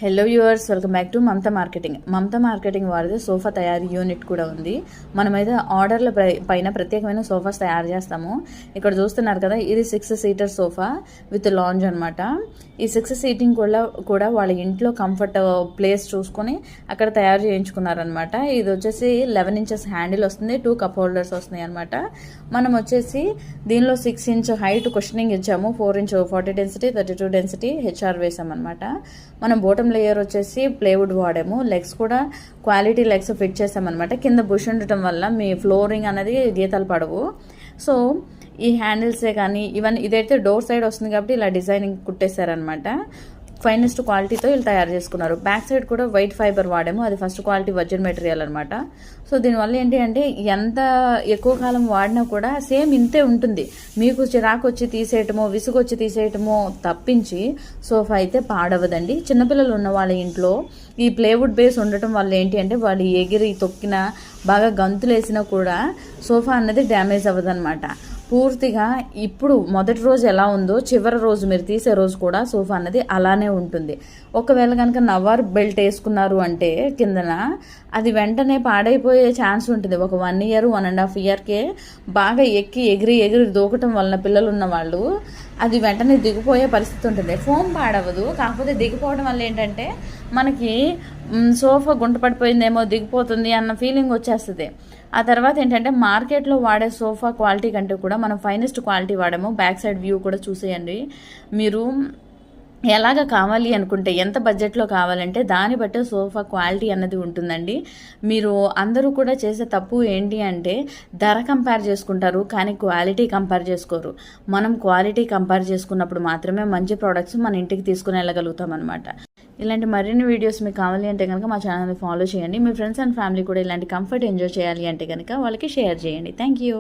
Hello viewers, welcome back to Mamata marketing వారిది sofa తయారీ unit కూడా ఉంది. మనమైతే ఆర్డర్ల పైన ప్రత్యేకమైన సోఫాస్ తయారు చేస్తాము. ఇక్కడ చూస్తున్నారు కదా, ఇది 6 సీటర్ సోఫా విత్ లాంజ్ అనమాట. ఈ 6 సీటింగ్ కూడా వాళ్ళ ఇంట్లో కంఫర్ట్ ప్లేస్ చూసుకొని అక్కడ తయారు చేయించుకున్నారనమాట. ఇది వచ్చేసి 11 ఇంచెస్ హ్యాండిల్ వస్తుంది, 2 కప్ హోల్డర్స్ వస్తున్నాయి అనమాట. మనం వచ్చేసి దీనిలో 6 ఇంచ్ హైట్ క్వశ్చనింగ్ ఇచ్చాము, 4 ఇంచ్ 40 డెన్సిటీ 32 డెన్సిటీ హెచ్ఆర్ వేసామన్నమాట. మనం బోటం లేయర్ వచ్చేసి ప్లేవుడ్ వాడాము. లెగ్స్ కూడా క్వాలిటీ లెగ్స్ ఫిట్ చేసామన్నమాట. కింద బుష్ ఉండటం వల్ల మీ ఫ్లోరింగ్ అనేది గీతలు పడవు. సో ఈ హ్యాండిల్సే కానీ ఇదైతే డోర్ సైడ్ వస్తుంది కాబట్టి ఇలా డిజైనింగ్ కుట్టేశారనమాట. ఫైనెస్ట్ క్వాలిటీతో వీళ్ళు తయారు చేసుకున్నారు. బ్యాక్ సైడ్ కూడా వైట్ ఫైబర్ వాడాము, అది ఫస్ట్ క్వాలిటీ వర్జిన్ మెటీరియల్ అనమాట. సో దీనివల్ల ఏంటి అంటే ఎంత ఎక్కువ కాలం వాడినా కూడా సేమ్ ఇంతే ఉంటుంది. మీకు చిరాకు వచ్చి తీసేయటమో విసుగు వచ్చి తీసేయటమో తప్పించి సోఫా అయితే పాడవదండి. చిన్నపిల్లలు ఉన్న వాళ్ళ ఇంట్లో ఈ ప్లేవుడ్ బేస్ ఉండటం వల్ల ఏంటి అంటే వాళ్ళు ఎగిరి తొక్కినా బాగా గంతులేసినా కూడా సోఫా అన్నది డ్యామేజ్ అవ్వదన్నమాట. పూర్తిగా ఇప్పుడు మొదటి రోజు ఎలా ఉందో చివరి రోజు మీరు తీసే రోజు కూడా సోఫా అన్నది అలానే ఉంటుంది. ఒకవేళ కనుక నవార్ బెల్ట్ వేసుకున్నారు అంటే కిందన అది వెంటనే పాడైపోయే ఛాన్స్ ఉంటుంది. ఒక 1 ఇయర్ 1.5 ఇయర్కే బాగా ఎగిరి దూకటం వలన పిల్లలు ఉన్న వాళ్ళు అది వెంటనే దిగిపోయే పరిస్థితి ఉంటుంది. ఫోమ్ పాడవదు, కాకపోతే దిగిపోవడం వల్ల ఏంటంటే మనకి సోఫా గుంట పడిపోయిందేమో, దిగిపోతుంది అన్న ఫీలింగ్ వచ్చేస్తుంది. ఆ తర్వాత ఏంటంటే మార్కెట్లో వాడే సోఫా క్వాలిటీ కంటే కూడా మనం ఫైనెస్ట్ క్వాలిటీ వాడాము. బ్యాక్ సైడ్ వ్యూ కూడా చూసేయండి. మీరు ఎలాగ కావాలి అనుకుంటే, ఎంత బడ్జెట్లో కావాలంటే దాన్ని బట్టే సోఫా క్వాలిటీ అన్నది ఉంటుందండి. మీరు అందరూ కూడా చేసే తప్పు ఏంటి అంటే ధర కంపేర్ చేసుకుంటారు, కానీ క్వాలిటీ కంపేర్ చేసుకోరు. మనం క్వాలిటీ కంపేర్ చేసుకున్నప్పుడు మాత్రమే మంచి ప్రోడక్ట్స్ మన ఇంటికి తీసుకుని వెళ్ళగలుగుతాం అనమాట. ఇలాంటి మరిన్ని వీడియోస్ మీకు కావాలి అంటే కనుక మా ఛానల్ని ఫాలో చేయండి. మీ ఫ్రెండ్స్ అండ్ ఫ్యామిలీ కూడా ఇలాంటి కంఫర్ట్ ఎంజాయ్ చేయాలి అంటే కనుక వాళ్ళకి షేర్ చేయండి. Thank you.